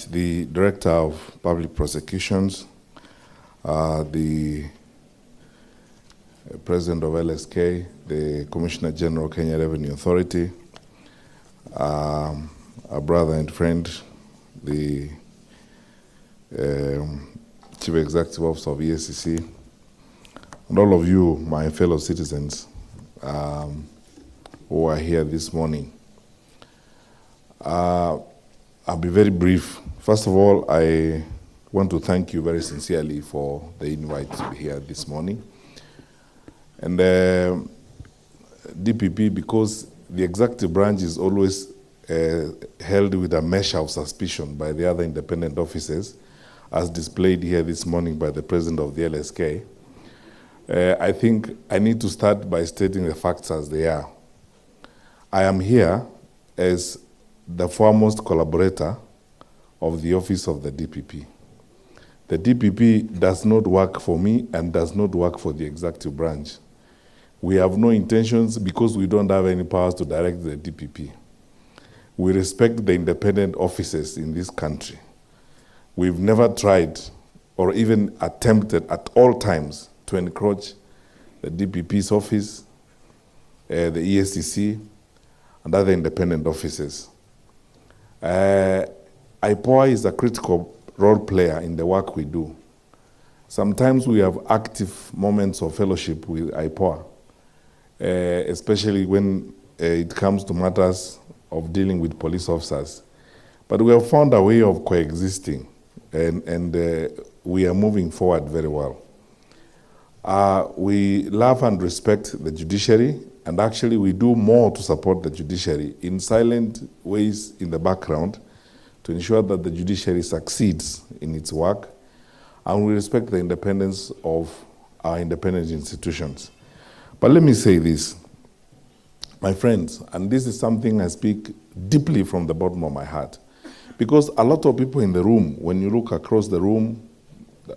The Director of Public Prosecutions, the President of LSK, the Commissioner General, Kenya Revenue Authority, our brother and friend, the Chief Executive Officer of EACC, and all of you, my fellow citizens who are here this morning. I'll be very brief. First of all, I want to thank you very sincerely for the invite to be here this morning. And DPP, because the executive branch is always held with a measure of suspicion by the other independent officers, as displayed here this morning by the President of the LSK, I think I need to start by stating the facts as they are. I am here as the foremost collaborator of the office of the DPP. The DPP does not work for me and does not work for the executive branch. We have no intentions because we don't have any powers to direct the DPP. We respect the independent officers in this country. We've never tried or even attempted at all times to encroach the DPP's office, the EACC, and other independent officers. IPOA is a critical role player in the work we do. Sometimes we have active moments of fellowship with IPOA, especially when it comes to matters of dealing with police officers. But we have found a way of coexisting, and we are moving forward very well. We love and respect the judiciary, and actually we do more to support the judiciary in silent ways in the background to ensure that the judiciary succeeds in its work, and we respect the independence of our independent institutions. But let me say this, my friends, and this is something I speak deeply from the bottom of my heart, because a lot of people in the room, when you look across the room,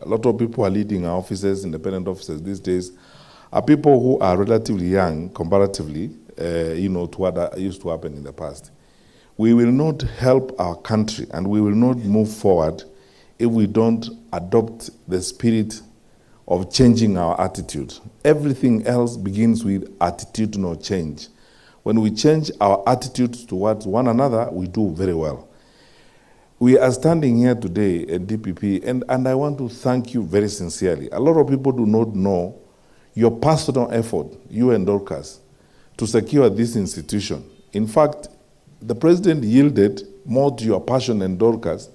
a lot of people are leading our offices, independent offices these days, are people who are relatively young, comparatively, to what used to happen in the past. We will not help our country and we will not move forward if we don't adopt the spirit of changing our attitude. Everything else begins with attitudinal change. When we change our attitudes towards one another, we do very well. We are standing here today at DPP, and I want to thank you very sincerely. A lot of people do not know your personal effort, you and Dorcas, to secure this institution. In fact, the President yielded more to your passion and Dorcas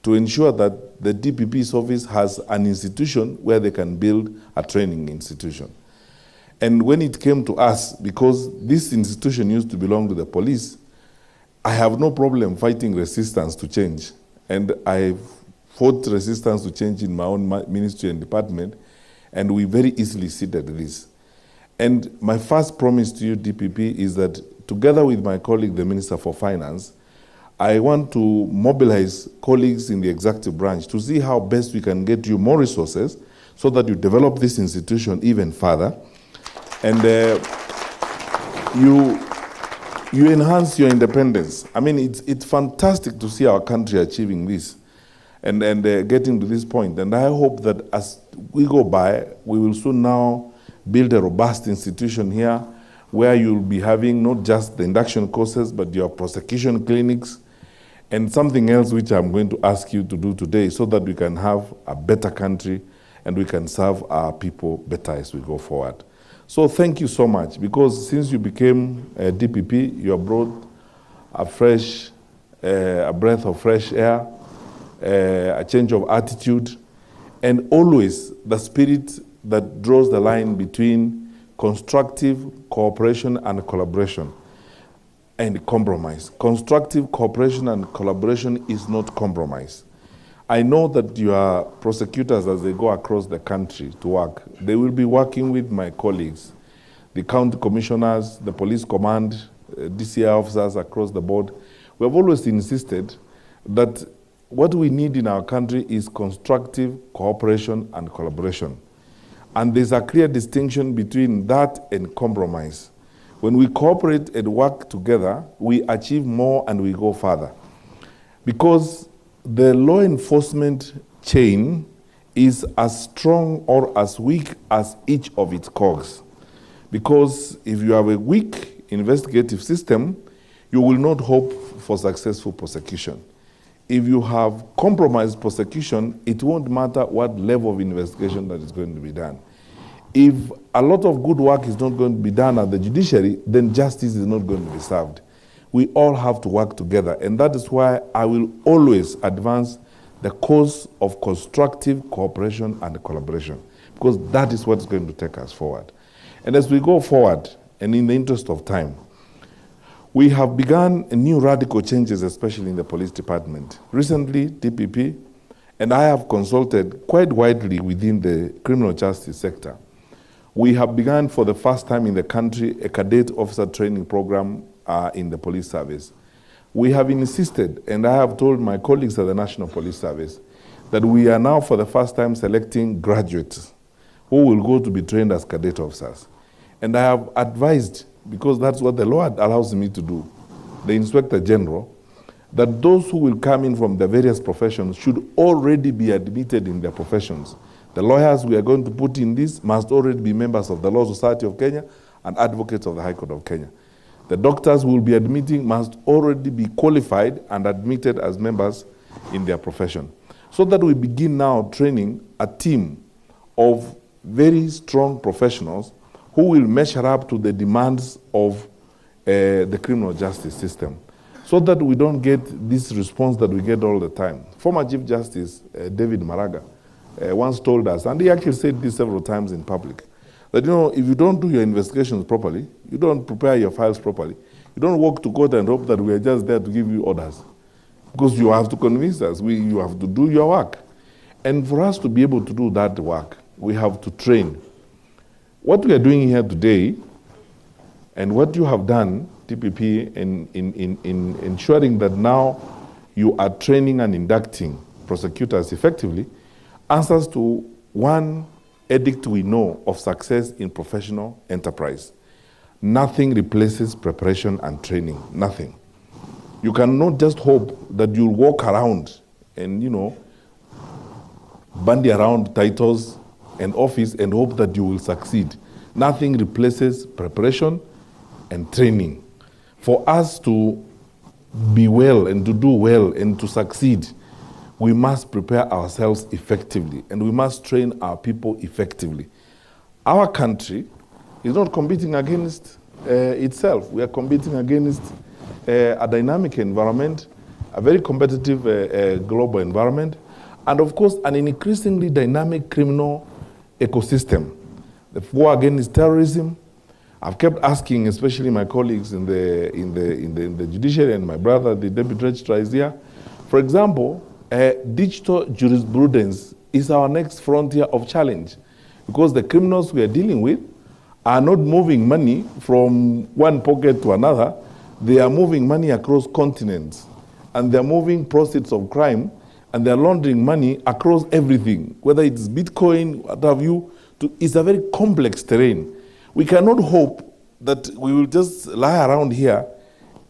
to ensure that the DPP's office has an institution where they can build a training institution. And when it came to us, because this institution used to belong to the police, I have no problem fighting resistance to change. And I fought resistance to change in my own ministry and department, and we very easily seeded this. And my first promise to you, DPP, is that together with my colleague, the Minister for Finance, I want to mobilize colleagues in the executive branch to see how best we can get you more resources so that you develop this institution even further. And you enhance your independence. I mean, it's fantastic to see our country achieving this and getting to this point. And I hope that as we go by, we will soon now build a robust institution here where you'll be having not just the induction courses, but your prosecution clinics and something else which I'm going to ask you to do today so that we can have a better country and we can serve our people better as we go forward. So thank you so much, because since you became a DPP, you have brought a breath of fresh air, a change of attitude, and always the spirit that draws the line between constructive cooperation and collaboration and compromise. Constructive cooperation and collaboration is not compromise. I know that your prosecutors, as they go across the country to work, they will be working with my colleagues, the county commissioners, the police command, DCI officers across the board. We have always insisted that what we need in our country is constructive cooperation and collaboration. And there's a clear distinction between that and compromise. When we cooperate and work together, we achieve more and we go further. Because the law enforcement chain is as strong or as weak as each of its cogs. Because if you have a weak investigative system, you will not hope for successful prosecution. If you have compromised prosecution, it won't matter what level of investigation that is going to be done. If a lot of good work is not going to be done at the judiciary, then justice is not going to be served. We all have to work together, and that is why I will always advance the cause of constructive cooperation and collaboration, because that is what is going to take us forward. And as we go forward, and in the interest of time, we have begun new radical changes, especially in the police department. Recently, DPP, and I have consulted quite widely within the criminal justice sector. We have begun for the first time in the country a cadet officer training program in the police service. We have insisted, and I have told my colleagues at the National Police Service, that we are now for the first time selecting graduates who will go to be trained as cadet officers. And I have advised, because that's what the law allows me to do, the Inspector General, that those who will come in from the various professions should already be admitted in their professions. The lawyers we are going to put in this must already be members of the Law Society of Kenya and advocates of the High Court of Kenya. The doctors who will be admitting must already be qualified and admitted as members in their profession. So that we begin now training a team of very strong professionals who will measure up to the demands of the criminal justice system, so that we don't get this response that we get all the time. Former Chief Justice David Maraga once told us, and he actually said this several times in public, that if you don't do your investigations properly, you don't prepare your files properly, you don't walk to court and hope that we are just there to give you orders. Because you have to convince us, you have to do your work. And for us to be able to do that work, we have to train. What we are doing here today, and what you have done, TPP, in ensuring that now you are training and inducting prosecutors effectively, answers to one edict we know of success in professional enterprise. Nothing replaces preparation and training, nothing. You cannot just hope that you'll walk around and, bandy around titles and office and hope that you will succeed. Nothing replaces preparation and training. For us to be well and to do well and to succeed, we must prepare ourselves effectively, and we must train our people effectively. Our country is not competing against itself. We are competing against a dynamic environment, a very competitive global environment, and of course, an increasingly dynamic criminal ecosystem. The war against terrorism. I've kept asking, especially my colleagues in the judiciary, and my brother, the deputy registrar, is here. For example, digital jurisprudence is our next frontier of challenge, because the criminals we are dealing with are not moving money from one pocket to another. They are moving money across continents, and they're moving proceeds of crime, and they're laundering money across everything, whether it's Bitcoin, what have you. It's a very complex terrain. We cannot hope that we will just lie around here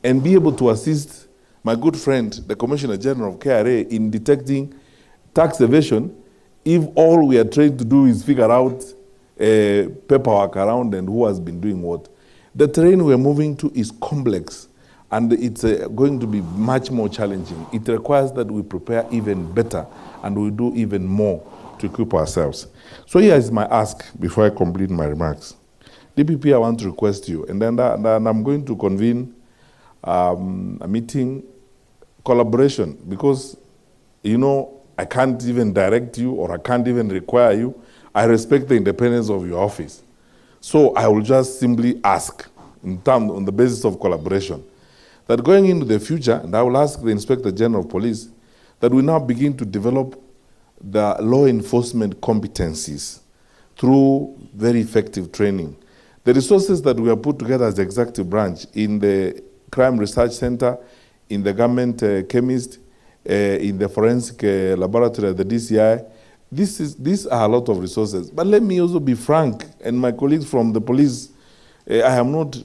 and be able to assist my good friend, the Commissioner General of KRA, in detecting tax evasion if all we are trying to do is figure out paperwork around and who has been doing what. The terrain we are moving to is complex, and it's going to be much more challenging. It requires that we prepare even better and we do even more to equip ourselves. So here is my ask before I complete my remarks. DPP, I want to request you, and then I'm going to convene a meeting, collaboration, because, I can't even direct you or I can't even require you. I respect the independence of your office. So I will just simply ask, on the basis of collaboration, that going into the future, and I will ask the Inspector General of Police, that we now begin to develop the law enforcement competencies through very effective training. The resources that we have put together as the executive branch in the Crime Research Center, in the government chemist, in the forensic laboratory at the DCI, these are a lot of resources. But let me also be frank, and my colleagues from the police, I am not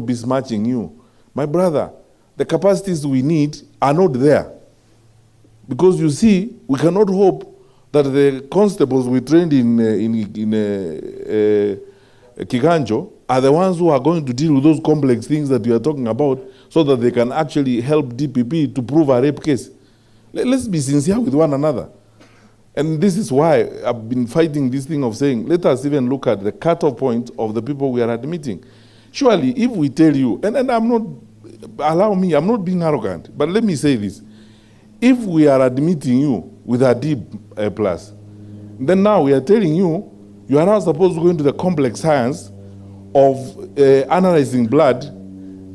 besmirching you. My brother, the capacities we need are not there. Because you see, we cannot hope that the constables we trained in Kiganjo are the ones who are going to deal with those complex things that you are talking about so that they can actually help DPP to prove a rape case. Let's be sincere with one another. And this is why I've been fighting this thing of saying, let us even look at the cutoff point of the people we are admitting. Surely, if we tell you, and I'm not, allow me, I'm not being arrogant, but let me say this. If we are admitting you with a D plus, then now we are telling you, you are now supposed to go into the complex science of analyzing blood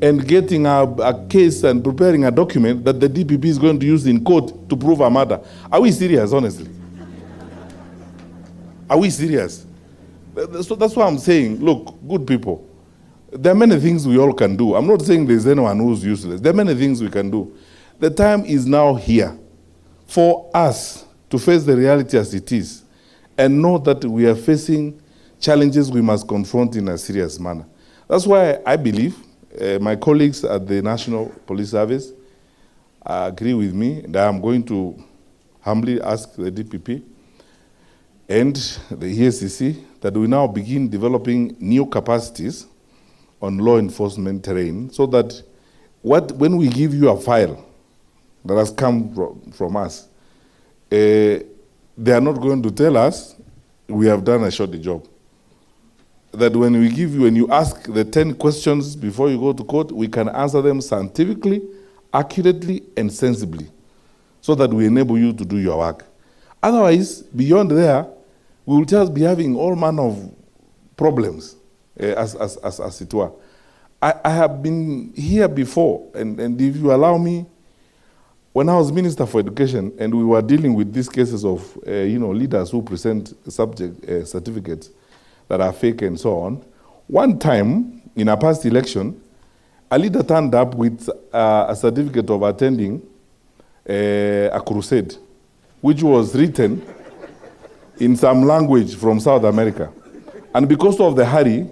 and getting a case and preparing a document that the DPP is going to use in court to prove a murder. Are we serious, honestly? Are we serious? So that's why I'm saying, look, good people, there are many things we all can do. I'm not saying there's anyone who's useless. There are many things we can do. The time is now here for us to face the reality as it is and know that we are facing challenges we must confront in a serious manner. That's why I believe my colleagues at the National Police Service agree with me, and I'm going to humbly ask the DPP and the EACC that we now begin developing new capacities on law enforcement terrain so that when we give you a file that has come from us, they are not going to tell us we have done a shoddy job. That when we give you, when you ask the 10 questions before you go to court, we can answer them scientifically, accurately, and sensibly so that we enable you to do your work. Otherwise, beyond there, we will just be having all manner of problems, as it were. I have been here before, and if you allow me, when I was Minister for Education and we were dealing with these cases of leaders who present subject certificates that are fake and so on, one time in a past election, a leader turned up with a certificate of attending a crusade, which was written in some language from South America. And because of the hurry,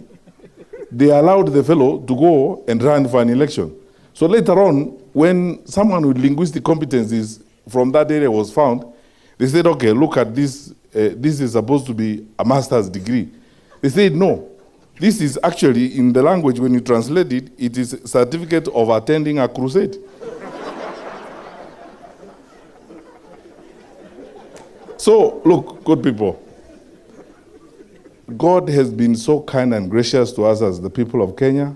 they allowed the fellow to go and run for an election. So later on, when someone with linguistic competencies from that area was found, they said, okay, look at this. This is supposed to be a master's degree. They said, no. This is actually, in the language, when you translate it, it is a certificate of attending a crusade. So, look, good people, God has been so kind and gracious to us as the people of Kenya.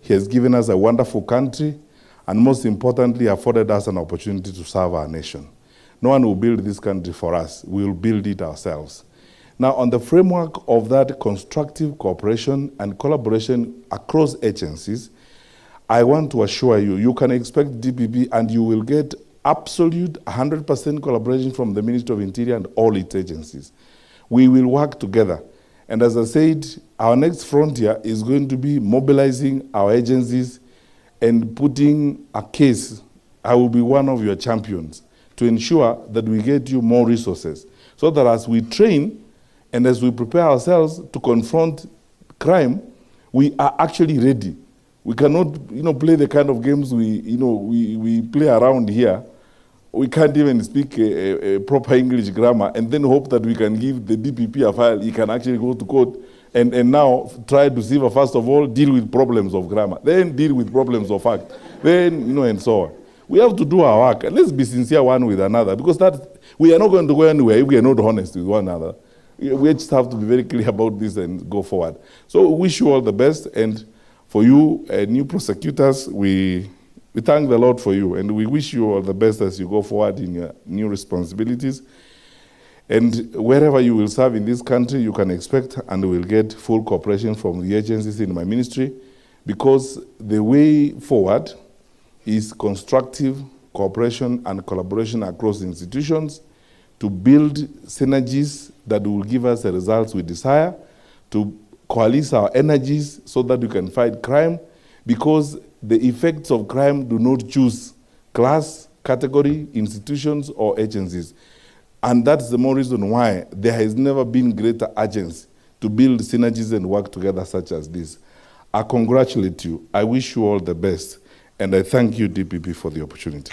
He has given us a wonderful country, and most importantly, afforded us an opportunity to serve our nation. No one will build this country for us. We will build it ourselves. Now, on the framework of that constructive cooperation and collaboration across agencies, I want to assure you, you can expect DPP and you will get absolute 100% collaboration from the Ministry of Interior and all its agencies. We will work together. And as I said, our next frontier is going to be mobilizing our agencies and putting a case. I will be one of your champions to ensure that we get you more resources so that as we train and as we prepare ourselves to confront crime, we are actually ready. We cannot, play the kind of games we play around here. We can't even speak a proper English grammar and then hope that we can give the DPP a file. He can actually go to court and now try to see, first of all, deal with problems of grammar, then deal with problems of fact, then, and so on. We have to do our work. And let's be sincere one with another, because we are not going to go anywhere if we are not honest with one another. We just have to be very clear about this and go forward. So we wish you all the best. And for you, new prosecutors, we thank the Lord for you, and we wish you all the best as you go forward in your new responsibilities. And wherever you will serve in this country, you can expect and will get full cooperation from the agencies in my ministry, because the way forward is constructive cooperation and collaboration across institutions to build synergies that will give us the results we desire, to coalesce our energies so that we can fight crime, because the effects of crime do not choose class, category, institutions, or agencies. And that's the more reason why there has never been greater urgency to build synergies and work together such as this. I congratulate you. I wish you all the best. And I thank you, DPP, for the opportunity.